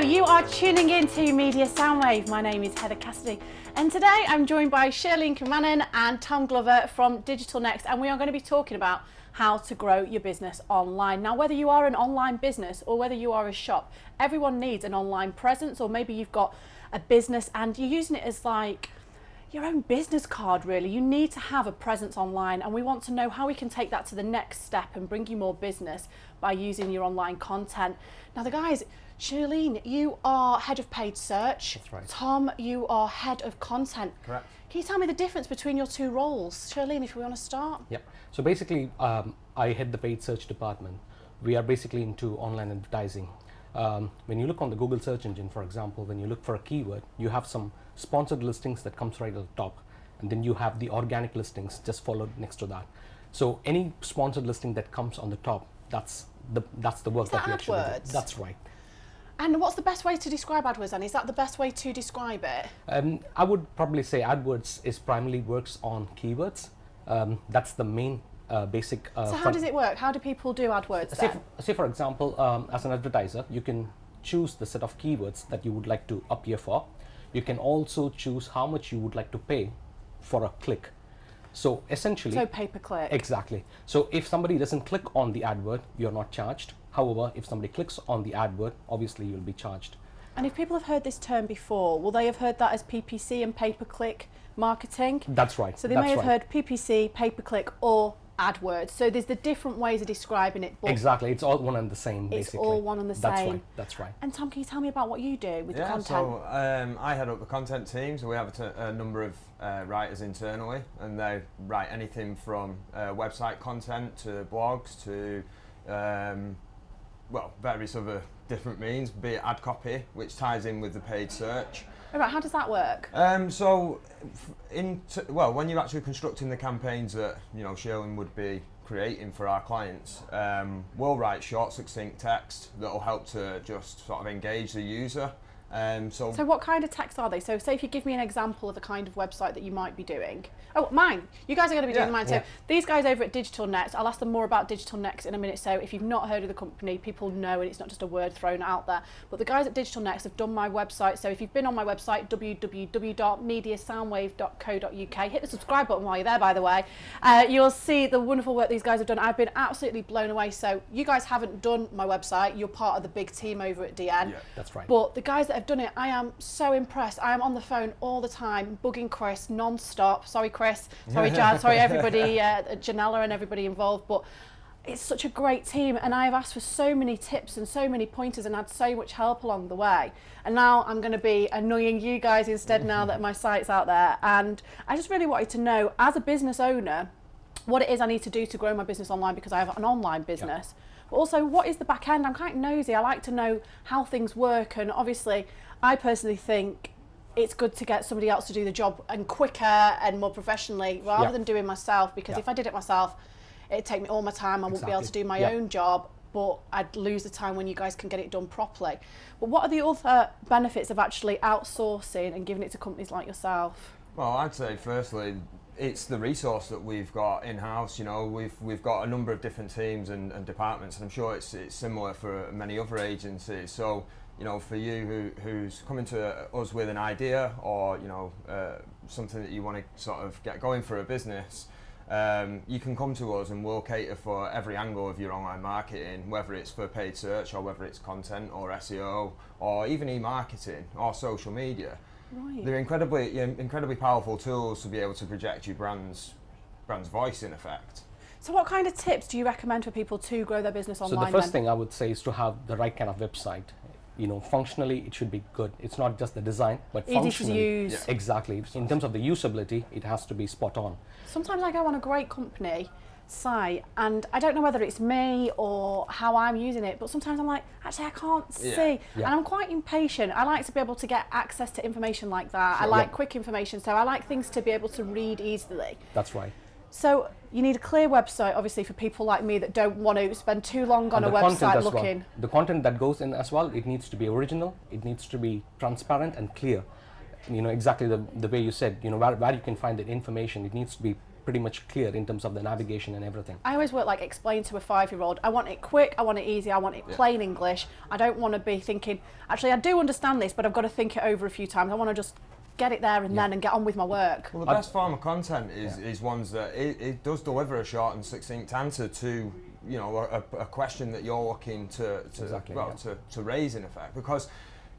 You are tuning in to Media Soundwave. My name is Heather Cassidy, and today I'm joined by Sherline Kumanan and Tom Glover from Digital Next, and we are going to be talking about how to grow your business online. Now, whether you are an online business or whether you are a shop, everyone needs an online presence, or maybe you've got a business and you're using it as like your own business card, really. You need to have a presence online, and we want to know how we can take that to the next step and bring you more business by using your online content. Now, the guys, Sherline, you are head of paid search. That's right. Tom, you are head of content. Correct. Can you tell me the difference between your two roles? Sherline, if we want to start. Yep. So basically, I head the paid search department. We are basically into online advertising. When you look on the Google search engine, for example, when you look for a keyword, you have some sponsored listings that comes right at the top, and then you have the organic listings just followed next to that. So any sponsored listing that comes on the top, that's the work that we actually do. That's right. And what's the best way to describe AdWords then? Is that the best way to describe it? I would probably say AdWords is primarily works on keywords. That's the main basic. So how does it work? How do people do AdWords then? Say for example, as an advertiser, you can choose the set of keywords that you would like to appear for. You can also choose how much you would like to pay for a click. So essentially, so pay-per-click. Exactly. So if somebody doesn't click on the advert, you're not charged. However, if somebody clicks on the advert, obviously you'll be charged. And if people have heard this term before, will they have heard that as PPC and pay-per-click marketing? That's right. So they may have heard PPC, pay-per-click, or AdWords. So there's the different ways of describing it. But exactly. It's all one and the same, basically. It's all one and the same. That's right. That's right. And Tom, can you tell me about what you do with the content? So I head up the content team. So we have a number of writers internally, and they write anything from website content to blogs to various other different means, be it ad copy, which ties in with the paid search. All right, how does that work? When you're actually constructing the campaigns that Sherline would be creating for our clients, we'll write short, succinct text that will help to just sort of engage the user. So what kind of text are they? So say if you give me an example of a kind of website that you might be doing. Oh, mine. You guys are going to be doing mine. So these guys over at Digital Next, I'll ask them more about Digital Next in a minute. So if you've not heard of the company, people know, and it's not just a word thrown out there. But the guys at Digital Next have done my website. So if you've been on my website, www.mediasoundwave.co.uk, hit the subscribe button while you're there, by the way. You'll see the wonderful work these guys have done. I've been absolutely blown away. So you guys haven't done my website. You're part of the big team over at DN. Yeah, that's right. But the guys that have done it, I am so impressed. I am on the phone all the time, bugging Chris non-stop. Sorry, Chris. Sorry, Jan. Sorry, everybody, Janella and everybody involved. But it's such a great team, and I've asked for so many tips and so many pointers and had so much help along the way. And now I'm going to be annoying you guys instead now that my site's out there. And I just really wanted to know, as a business owner, what it is I need to do to grow my business online, because I have an online business. Yep. But also, what is the back end? I'm quite nosy. I like to know how things work, and obviously, I personally think it's good to get somebody else to do the job, and quicker and more professionally, rather than doing myself, because if I did it myself, it'd take me all my time. I wouldn't be able to do my own job, but I'd lose the time when you guys can get it done properly. But what are the other benefits of actually outsourcing and giving it to companies like yourself? Well, I'd say firstly, it's the resource that we've got in-house. We've got a number of different teams and departments, and I'm sure it's similar for many other agencies. So for you who's coming to us with an idea, or something that you want to sort of get going for a business, you can come to us and we'll cater for every angle of your online marketing, whether it's for paid search or whether it's content or SEO or even e-marketing or social media. Right. They're incredibly powerful tools to be able to project your brand's voice, in effect. So what kind of tips do you recommend for people to grow their business online? So the first thing I would say is to have the right kind of website. Functionally, it should be good. It's not just the design, but easy functionally. to use. Yeah. Exactly. In terms of the usability, it has to be spot on. Sometimes I go on a great company site, and I don't know whether it's me or how I'm using it, but sometimes I'm like, actually I can't see. Yeah. And I'm quite impatient. I like to be able to get access to information like that. Sure. I like quick information, so I like things to be able to read easily. That's right. So you need a clear website, obviously, for people like me that don't want to spend too long on a website looking. The content that goes in as well, it needs to be original, it needs to be transparent and clear. Exactly the way you said, where you can find that information, it needs to be pretty much clear in terms of the navigation and everything. I always work like explain to a 5-year-old. I want it quick, I want it easy, I want it plain English. I don't want to be thinking, actually I do understand this, but I've got to think it over a few times. I want to just get it there and then and get on with my work. Well, the best form of content is ones that it does deliver a short and succinct answer to, you know, a question that you're looking to raise in effect. Because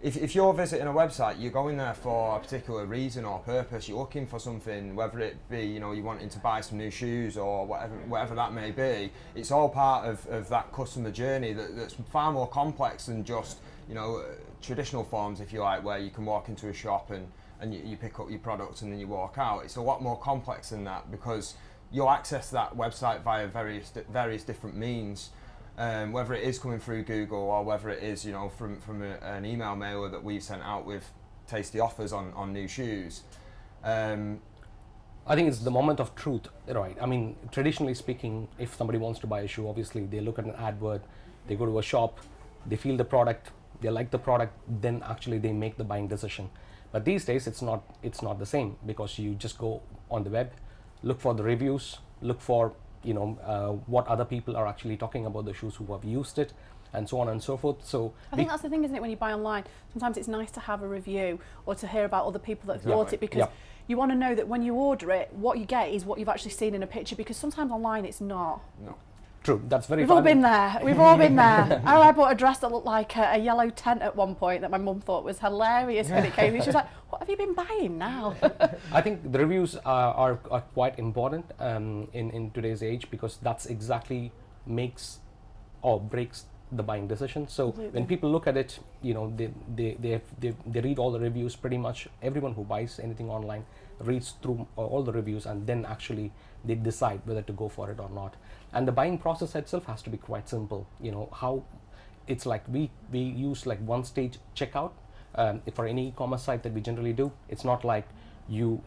if you're visiting a website, you're going there for a particular reason or purpose. You're looking for something, whether it be, you know, you're wanting to buy some new shoes or whatever that may be. It's all part of that customer journey that's far more complex than just, you know, traditional forms, if you like, where you can walk into a shop and you pick up your products and then you walk out. It's a lot more complex than that, because you'll access that website via various different means. Whether it is coming through Google or whether it is, you know, from an email mailer that we've sent out with tasty offers on new shoes. I think it's the moment of truth, right? I mean, traditionally speaking, if somebody wants to buy a shoe, obviously they look at an advert, they go to a shop, they feel the product, they like the product, then actually they make the buying decision. But these days it's not the same, because you just go on the web, look for the reviews, look for, you know, what other people are actually talking about the shoes, who have used it, and so on and so forth. So I think that's the thing, isn't it, when you buy online, sometimes it's nice to have a review or to hear about other people that have bought it, because you want to know that when you order it, what you get is what you've actually seen in a picture, because sometimes online it's not. No. True, that's very We've all been there. We've all been there. I bought a dress that looked like a yellow tent at one point that my mum thought was hilarious when it came. She was like, "What have you been buying now?" I think the reviews are quite important in today's age, because that's exactly makes or breaks the buying decision. So when people look at it, you know, they read all the reviews. Pretty much everyone who buys anything online reads through all the reviews, and then actually they decide whether to go for it or not. And the buying process itself has to be quite simple. You know, how it's like we use like one stage checkout for any e-commerce site that we generally do. It's not like you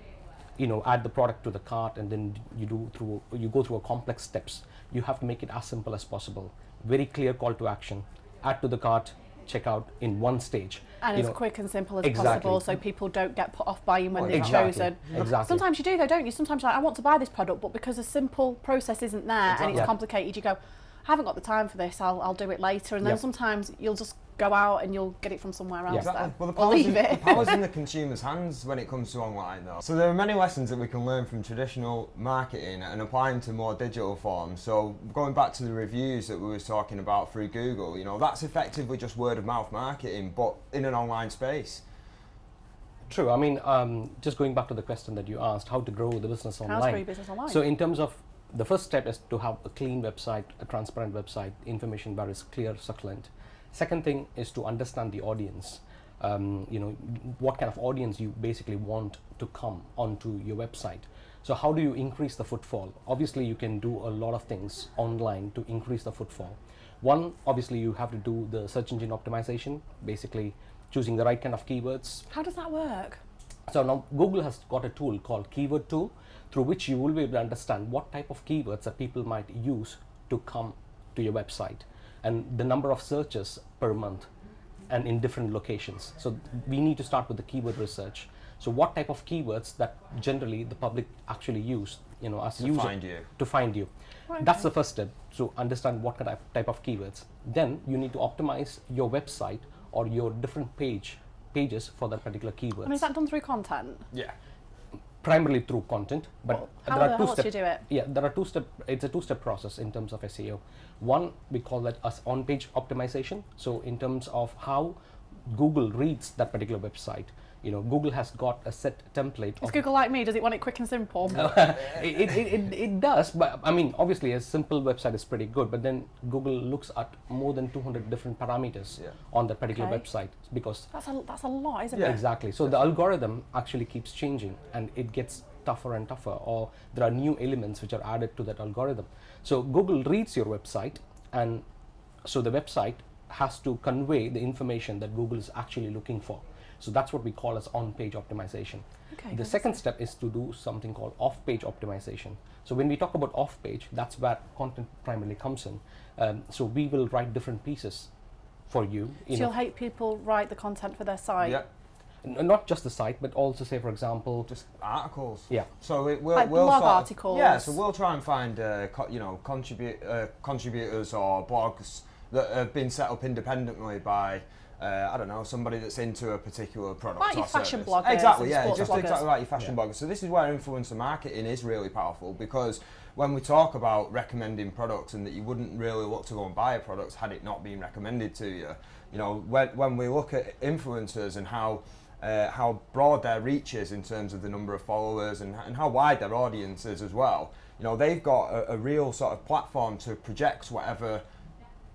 know, add the product to the cart and then you go through a complex steps. You have to make it as simple as possible. Very clear call to action. Add to the cart, checkout in one stage. And as quick and simple as possible, so people don't get put off buying when they've chosen. Exactly. Sometimes you do though, don't you? Sometimes you're like, I want to buy this product, but because a simple process isn't there and it's complicated, you go, I haven't got the time for this, I'll do it later. And then sometimes you'll just go out and you'll get it from somewhere else. Exactly. Well, the power's in the consumer's hands when it comes to online though. So there are many lessons that we can learn from traditional marketing and applying to more digital forms. So going back to the reviews that we were talking about through Google, you know, that's effectively just word of mouth marketing, but in an online space. True. I mean, just going back to the question that you asked, how to grow the business online. How to grow your business online. So in terms of the first step is to have a clean website, a transparent website, information that is clear, succulent. Second thing is to understand the audience. You know, what kind of audience you basically want to come onto your website. So how do you increase the footfall? Obviously, you can do a lot of things online to increase the footfall. One, obviously, you have to do the search engine optimization, basically choosing the right kind of keywords. How does that work? So now Google has got a tool called Keyword Tool, through which you will be able to understand what type of keywords that people might use to come to your website, and the number of searches per month and in different locations. So we need to start with the keyword research. So what type of keywords that generally the public actually use, you know, as a user to find you. Okay. That's the first step, to understand what type of keywords. Then you need to optimize your website or your different pages for that particular keyword. And is that done through content? Yeah. Primarily through content, but how there are two else do you do it? Yeah, there are it's a two-step process in terms of SEO. One, we call that as on-page optimization. So in terms of how Google reads that particular website, you know, Google has got a set template. Is Google like me? Does it want it quick and simple? It does, but I mean, obviously a simple website is pretty good, but then Google looks at more than 200 different parameters on that particular website, because that's a lot, isn't it? Exactly. So the algorithm actually keeps changing and it gets tougher and tougher, or there are new elements which are added to that algorithm. So Google reads your website, and so the website has to convey the information that Google is actually looking for. So that's what we call as on-page optimization. Okay, the second step is to do something called off-page optimization. So when we talk about off-page, that's where content primarily comes in. So we will write different pieces for you. So you'll help people write the content for their site? Yeah. Not just the site, but also say, for example, Just articles. yeah, So Like we'll blog sort of- articles. Yeah, so we'll try and find contributors or blogs that have been set up independently by I don't know, somebody that's into a particular product Like or your fashion service. bloggers Exactly, and yeah, sports just bloggers. exactly like your fashion bloggers. So this is where influencer marketing is really powerful, because when we talk about recommending products and that you wouldn't really look to go and buy a product had it not been recommended to you, you know, when we look at influencers and how broad their reach is in terms of the number of followers and how wide their audience is as well, you know, they've got a real sort of platform to project whatever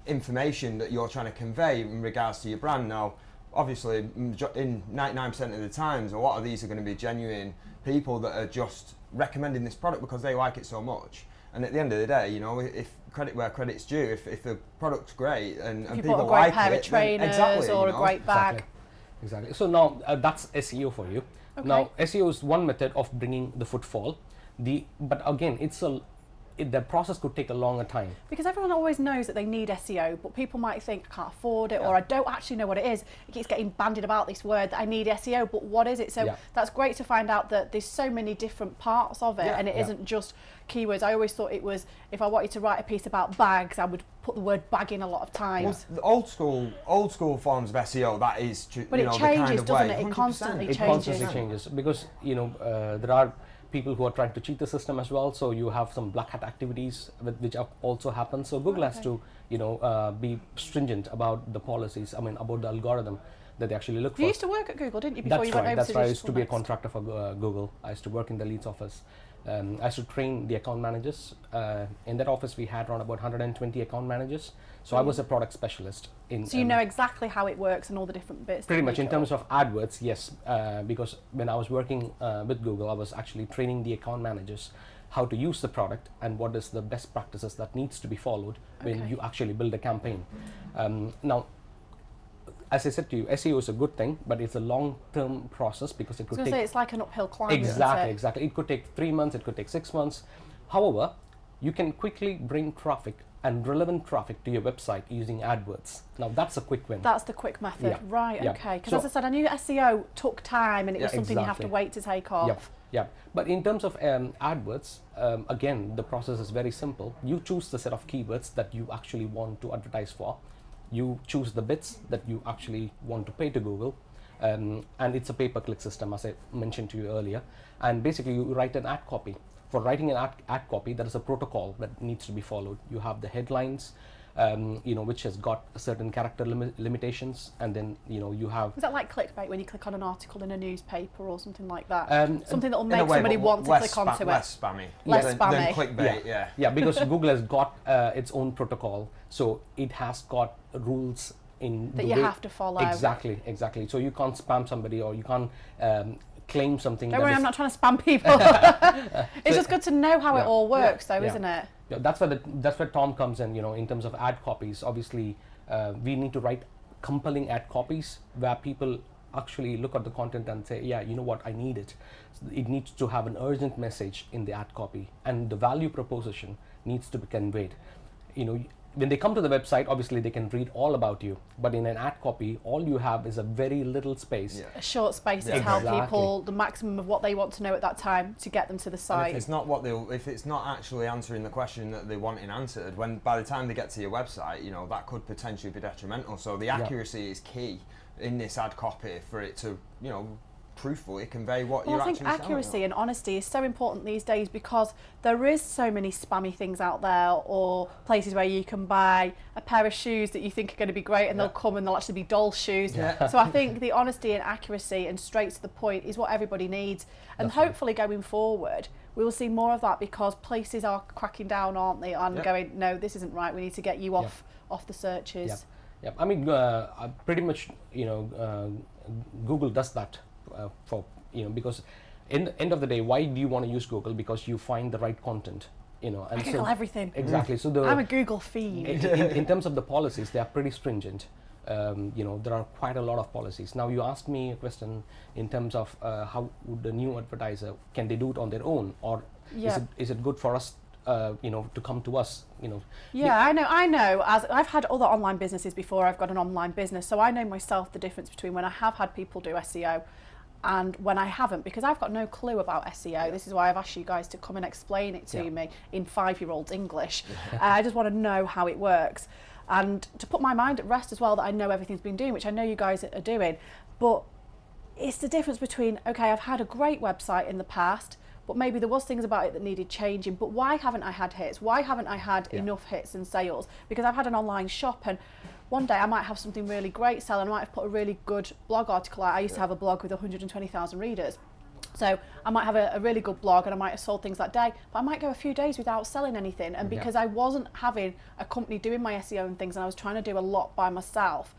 information that you're trying to convey in regards to your brand. Now, obviously, in 99% of the times, a lot of these are going to be genuine people that are just recommending this product because they like it so much. And at the end of the day, you know, if credit where credit's due, if the product's great and If you people bought a great like pair it, of trainers then exactly, or you know. a great bag. Exactly. So now that's SEO for you. Okay. Now SEO is one method of bringing the footfall. But again, the process could take a longer time. Because everyone always knows that they need SEO, but people might think, I can't afford it, Yeah. or I don't actually know what it is. It keeps getting bandied about, this word that I need SEO, but what is it? So Yeah. that's great to find out that there's so many different parts of it, Yeah. and it Yeah. isn't just keywords. I always thought it was, if I wanted to write a piece about bags, I would put the word bag in a lot of times. Well, the old school forms of SEO, that is, But you it know, the kind changes, of doesn't way. it? It 100%. constantly It changes. constantly changes because, you know, there are people who are trying to cheat the system as well. So you have some black hat activities which also happen. So Google has to, you know, be stringent about the policies. I mean, about the algorithm that they actually look for. You used to work at Google, didn't you, before That's you went right. over That's to right. I Digital used to be a Next? contractor for Google. I used to work in the Leeds office. I used to train the account managers. In that office, we had around about 120 account managers. So I was a product specialist. So you know exactly how it works and all the different bits. Pretty that much make in it terms up. of AdWords, yes, because when I was working with Google, I was actually training the account managers how to use the product and what is the best practices that needs to be followed when Okay. you actually build a campaign. Now, as I said to you, SEO is a good thing, but it's a long-term process because it I was could going to take say, it's like an uphill climb, isn't exactly, it? exactly. It could take 3 months, it could take 6 months. However, you can quickly bring traffic and relevant traffic to your website using AdWords. Now that's a quick win. That's the quick method, Yeah. right? Yeah. Okay. Because So- as I said, I knew SEO took time and it was Yeah, something you have to exactly. wait to take off. Yep, yep. But in terms of AdWords, again, the process is very simple. You choose the set of keywords that you actually want to advertise for. You choose the bits that you actually want to pay to Google. And it's a pay-per-click system, as I mentioned to you earlier. And basically, you write an ad copy. For writing an ad copy, there is a protocol that needs to be followed. You have the headlines, you know, which has got certain character limitations, and then you have. Is that like clickbait when you click on an article in a newspaper or something like that? Something that will In a make way, somebody but want to less click onto it. less spammy. Less than spammy. clickbait, yeah. Yeah, because Google has got its own protocol, so it has got rules in That the you way- have to follow. Exactly, exactly. So you can't spam somebody, or you can't claim something. Don't that worry, is- I'm not trying to spam people. It's just good to know how it Yeah. all works, though, Yeah. isn't it? Yeah, that's where Tom comes in. In terms of ad copies, obviously, we need to write compelling ad copies where people actually look at the content and say, yeah, you know what, I need it. So it needs to have an urgent message in the ad copy, and the value proposition needs to be conveyed. When they come to the website, obviously they can read all about you, but in an ad copy, all you have is a very little space. Yeah. A short space to Yeah. tell Exactly. people the maximum of what they want to know at that time to get them to the And site. if it's not actually answering the question that they wanting answered, when by the time they get to your website, that could potentially be detrimental. So the accuracy is key in this ad copy for it to, truthfully convey what Well, you're I think actually selling. accuracy and honesty is so important these days because there is so many spammy things out there, or places where you can buy a pair of shoes that you think are going to be great and they'll come and they'll actually be doll shoes. Yeah. So I think the honesty and accuracy and straight to the point is what everybody needs. And That's right. hopefully going forward, we will see more of that because places are cracking down, aren't they? And Yep. going, no, this isn't right. We need to get you off the searches. Yep. Yep. I mean, pretty much, Google does that for because in the end of the day, why do you want to use Google? Because you find the right content, and I Google everything. Exactly. So I'm a Google fiend. in terms of the policies, they are pretty stringent. There are quite a lot of policies. Now, you asked me a question in terms of how would the new advertiser, can they do it on their own, or Yeah. is it good for us to come to us, Yeah, I know. As I've had other online businesses before, I've got an online business, so I know myself the difference between when I have had people do SEO and when I haven't, because I've got no clue about SEO. Yeah. This is why I've asked you guys to come and explain it to Yeah. me in 5-year-old's English. I just want to know how it works, and to put my mind at rest as well that I know everything's been doing, which I know you guys are doing. But it's the difference between, okay, I've had a great website in the past, but maybe there was things about it that needed changing, but why haven't I had hits? Why haven't I had enough hits and sales? Because I've had an online shop, and one day I might have something really great selling. I might have put a really good blog article out. I used to have a blog with 120,000 readers. So I might have a really good blog and I might have sold things that day, but I might go a few days without selling anything. And because I wasn't having a company doing my SEO and things, and I was trying to do a lot by myself,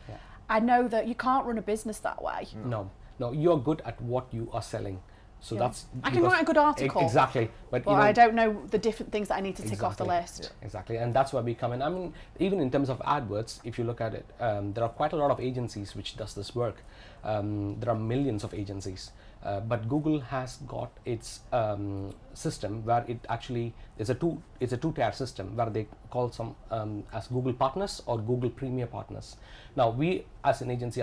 I know that you can't run a business that way. No, you're good at what you are selling. So that's I can write a good article. Exactly, but I don't know the different things that I need to tick off the list. Yeah, exactly, and that's where we come in. I mean, even in terms of AdWords, if you look at it, there are quite a lot of agencies which does this work. There are millions of agencies, but Google has got its system where it actually it's a two-tier system where they call some as Google partners or Google Premier partners. Now we as an agency,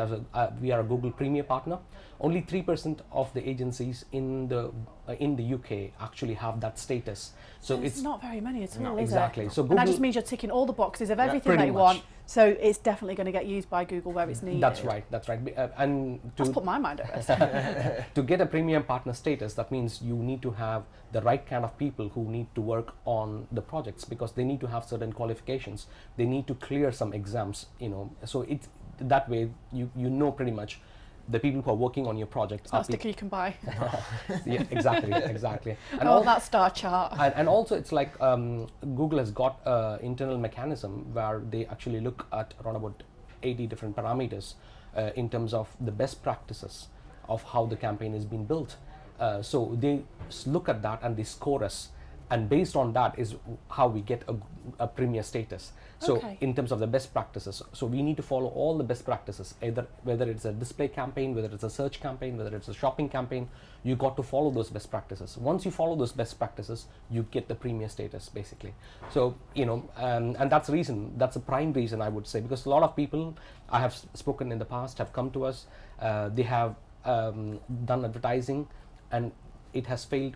we are a Google Premier partner. Only 3% of the agencies in the UK actually have that status. So it's not very many at all, is exactly. it? So and that just means you're ticking all the boxes of everything they want. So it's definitely going to get used by Google where it's needed. That's right. And let's put my mind at rest. To get a premium partner status, that means you need to have the right kind of people who need to work on the projects, because they need to have certain qualifications. They need to clear some exams, So it's that way you know pretty much the people who are working on your project. It's not a sticker you can buy. Yeah, exactly. And all that star chart. And also it's like Google has got an internal mechanism where they actually look at around about 80 different parameters in terms of the best practices of how the campaign is being built. So they look at that and they score us. And based on that is how we get a premier status. So in terms of the best practices, so we need to follow all the best practices, either whether it's a display campaign, whether it's a search campaign, whether it's a shopping campaign, you got to follow those best practices. Once you follow those best practices, you get the premier status basically. So, and that's the prime reason I would say, because a lot of people I have spoken in the past have come to us, they have done advertising and it has failed.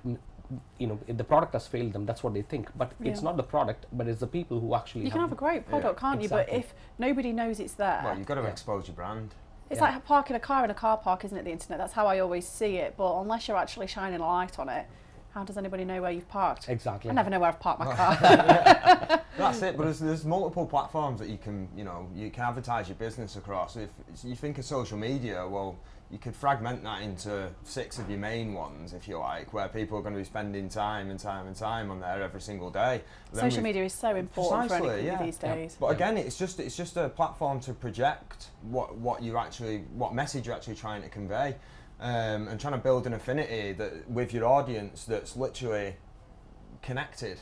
The product has failed them. That's what they think, but it's not the product, but it's the people who actually. You can have a great product, can't you? But if nobody knows it's there, well, you've got to expose your brand. It's like parking a car in a car park, isn't it? The internet. That's how I always see it. But unless you're actually shining a light on it, how does anybody know where you've parked? Exactly. I never know where I've parked my car. That's it. But there's multiple platforms that you can advertise your business across. If you think of social media, well, you could fragment that into 6 of your main ones, if you like, where people are going to be spending time on there every single day. Social media is so important for anything these days. But again, it's just a platform to project what message you're actually trying to convey, and trying to build an affinity with your audience that's literally connected.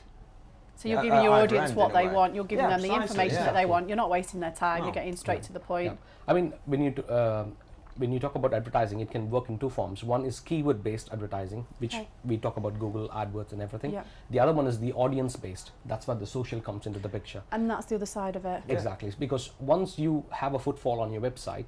So you're giving your audience what they want. You're giving them the information that they want. You're not wasting their time. You're getting straight to the point. Yeah. I mean, when you talk about advertising, it can work in 2 forms. One is keyword-based advertising, which we talk about Google AdWords and everything. Yeah. The other one is the audience-based. That's where the social comes into the picture. And that's the other side of it. Exactly, because once you have a footfall on your website,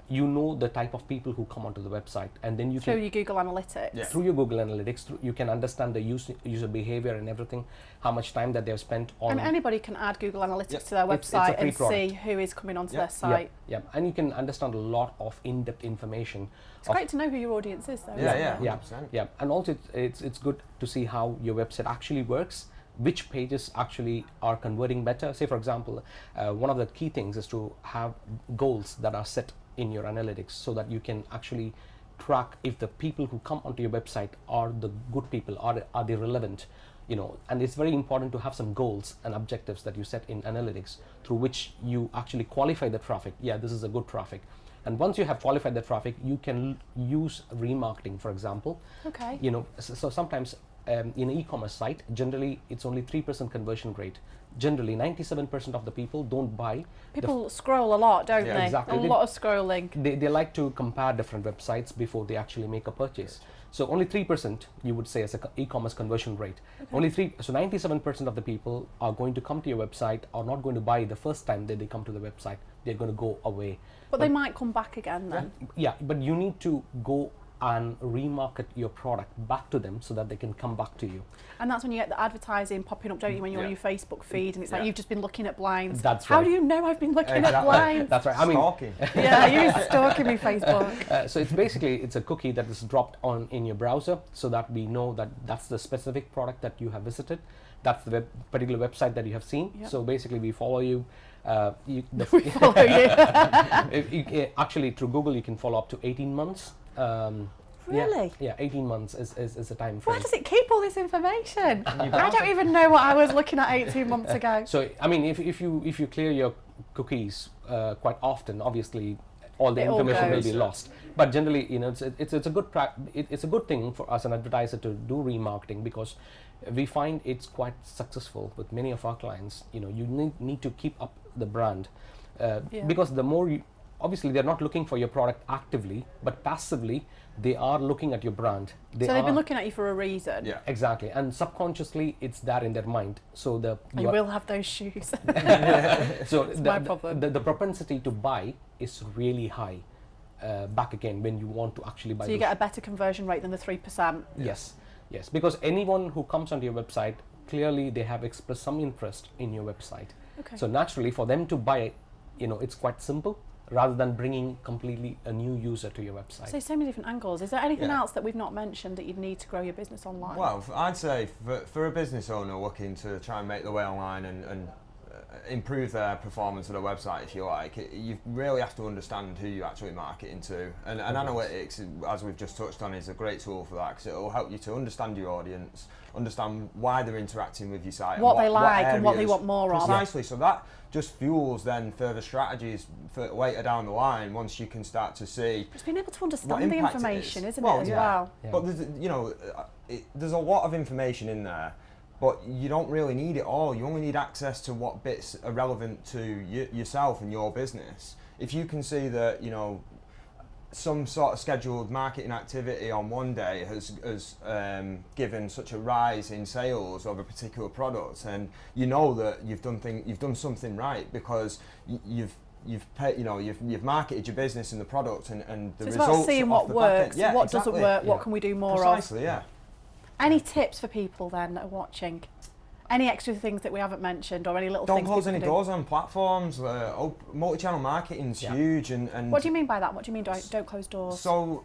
you know the type of people who come onto the website, and then you through your Google Analytics. Yeah. Through your Google Analytics, you can understand the user behavior and everything, how much time that they've spent on. And anybody can add Google Analytics to their website and see who is coming onto their site. Yeah, and you can understand a lot of in-depth information. It's great to know who your audience is, though. Yeah. And also, it's good to see how your website actually works. Which pages actually are converting better. Say, for example, one of the key things is to have goals that are set in your analytics, so that you can actually track if the people who come onto your website are the good people, are they relevant, and it's very important to have some goals and objectives that you set in analytics through which you actually qualify the traffic. Yeah, this is a good traffic. And once you have qualified the traffic, you can use remarketing, for example. Okay. So sometimes in an e-commerce site, generally it's only 3% conversion rate. Generally, 97% of the people don't buy. People scroll a lot, don't Yeah, they? exactly. A lot of scrolling. They like to compare different websites before they actually make a purchase. So only 3% you would say as an e-commerce conversion rate. Only 97% of the people are going to come to your website, are not going to buy the first time that they come to the website. They're going to go away. But they might come back again then. Yeah, but you need to go and remarket your product back to them so that they can come back to you. And that's when you get the advertising popping up, don't you, when you're on your Facebook feed, and it's like you've just been looking at blinds. That's How right. do you know I've been looking at blinds? That's right. I mean, Stalking. Yeah, you're stalking me, Facebook. so it's a cookie that is dropped on in your browser so that we know that that's the specific product that you have visited. That's the particular website that you have seen. Yep. So basically, we follow you. We follow you. Actually, through Google, you can follow up to 18 months. Really? Yeah, 18 months is the time frame. Where does it keep all this information? I don't even know what I was looking at 18 months ago. So I mean, if you clear your cookies quite often, obviously all the It all information will goes. be lost. But generally, it's a good it's a good thing for us, an advertiser, to do remarketing, because we find it's quite successful with many of our clients. You need to keep up the brand because the more you, obviously they're not looking for your product actively, but passively they are looking at your brand. So they've been looking at you for a reason. Yeah. Exactly, and subconsciously it's there in their mind. So You will have those shoes. so my problem. the propensity to buy is really high back again when you want to actually buy. So you those get a better conversion rate than the 3%. Yes, because anyone who comes onto your website, clearly they have expressed some interest in your website. Okay. So naturally, for them to buy, it's quite simple, rather than bringing completely a new user to your website. So many different angles. Is there anything Yeah. else that we've not mentioned that you'd need to grow your business online? Well, I'd say for a business owner looking to try and make their way online and improve their performance of their website, if you like, you really have to understand who you're actually marketing to. And analytics, as we've just touched on, is a great tool for that, because it will help you to understand your audience, understand why they're interacting with your site, What and they like and what they areas. want more of. Precisely. So that just fuels then further strategies for later down the line, once you can start to see Just being able to understand what the impact it information, is. isn't it, as well? Yeah. But there's a lot of information in there, but you don't really need it all. You only need access to what bits are relevant to yourself and your business. If you can see that, some sort of scheduled marketing activity on one day has given such a rise in sales of a particular product, and you know that you've done something right, because you've marketed your business and the product, and the So it's results about seeing off what the back end. works, Yeah, what exactly. doesn't work, what Yeah. can we do more Precisely, of. yeah. Any tips for people then that are watching? Any extra things that we haven't mentioned, or any little Don't things close people any can do? doors on platforms. Multi-channel marketing's huge, and What do you mean by that? What do you mean don't close doors? So,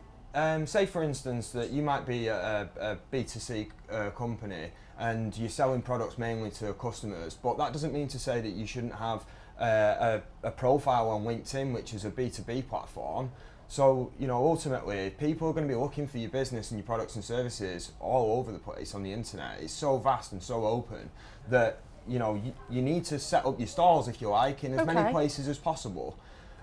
say for instance that you might be a B2C company and you're selling products mainly to customers, but that doesn't mean to say that you shouldn't have a profile on LinkedIn, which is a B2B platform. So, ultimately, people are going to be looking for your business and your products and services all over the place on the internet. It's so vast and so open that, you need to set up your stalls, if you like, in as many places as possible,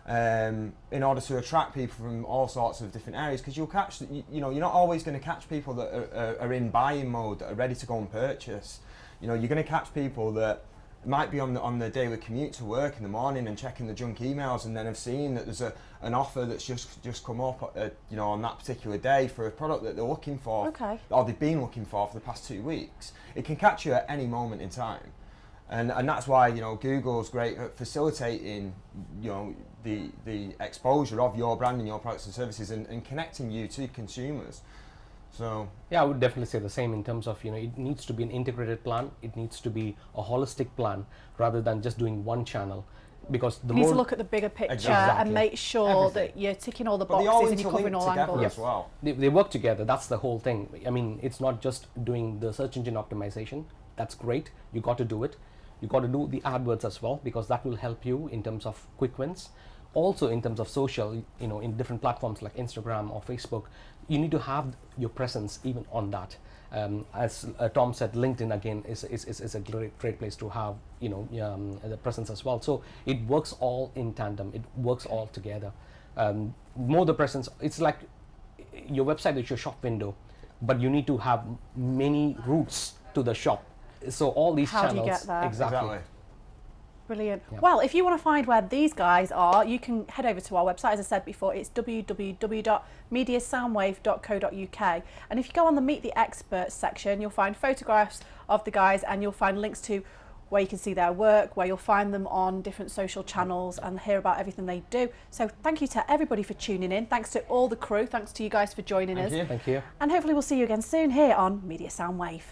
in order to attract people from all sorts of different areas, because you'll catch, you're not always going to catch people that are in buying mode, that are ready to go and purchase. You're going to catch people that might be on the daily commute to work in the morning and checking the junk emails, and then have seen that there's an offer that's just come up on that particular day for a product that they're looking for, or they've been looking for the past 2 weeks. It can catch you at any moment in time, and that's why Google's great at facilitating the exposure of your brand and your products and services, and connecting you to consumers. So yeah, I would definitely say the same in terms of, it needs to be an integrated plan. It needs to be a holistic plan rather than just doing one channel, because the you need more to look at the bigger picture Exactly. and make sure Everything. that you're ticking all the but they all boxes and you're covering interlink all together angles. as well. they work together. That's the whole thing. I mean, it's not just doing the search engine optimization. That's great. You got to do it. You got to do the AdWords as well, because that will help you in terms of quick wins. Also in terms of social, in different platforms like Instagram or Facebook, you need to have your presence even on that. As Tom said, LinkedIn again is a great place to have the presence as well. So it works all in tandem. It works all together. More the presence. It's like your website is your shop window. but you need to have many routes to the shop. So all these How do channels. you get there? Exactly. Brilliant. Yeah. Well, if you want to find where these guys are, you can head over to our website. As I said before, it's www.mediasoundwave.co.uk. And if you go on the Meet the Experts section, you'll find photographs of the guys, and you'll find links to where you can see their work, where you'll find them on different social channels and hear about everything they do. So thank you to everybody for tuning in. Thanks to all the crew. Thanks to you guys for joining us. Thank you. And hopefully we'll see you again soon here on Media Soundwave.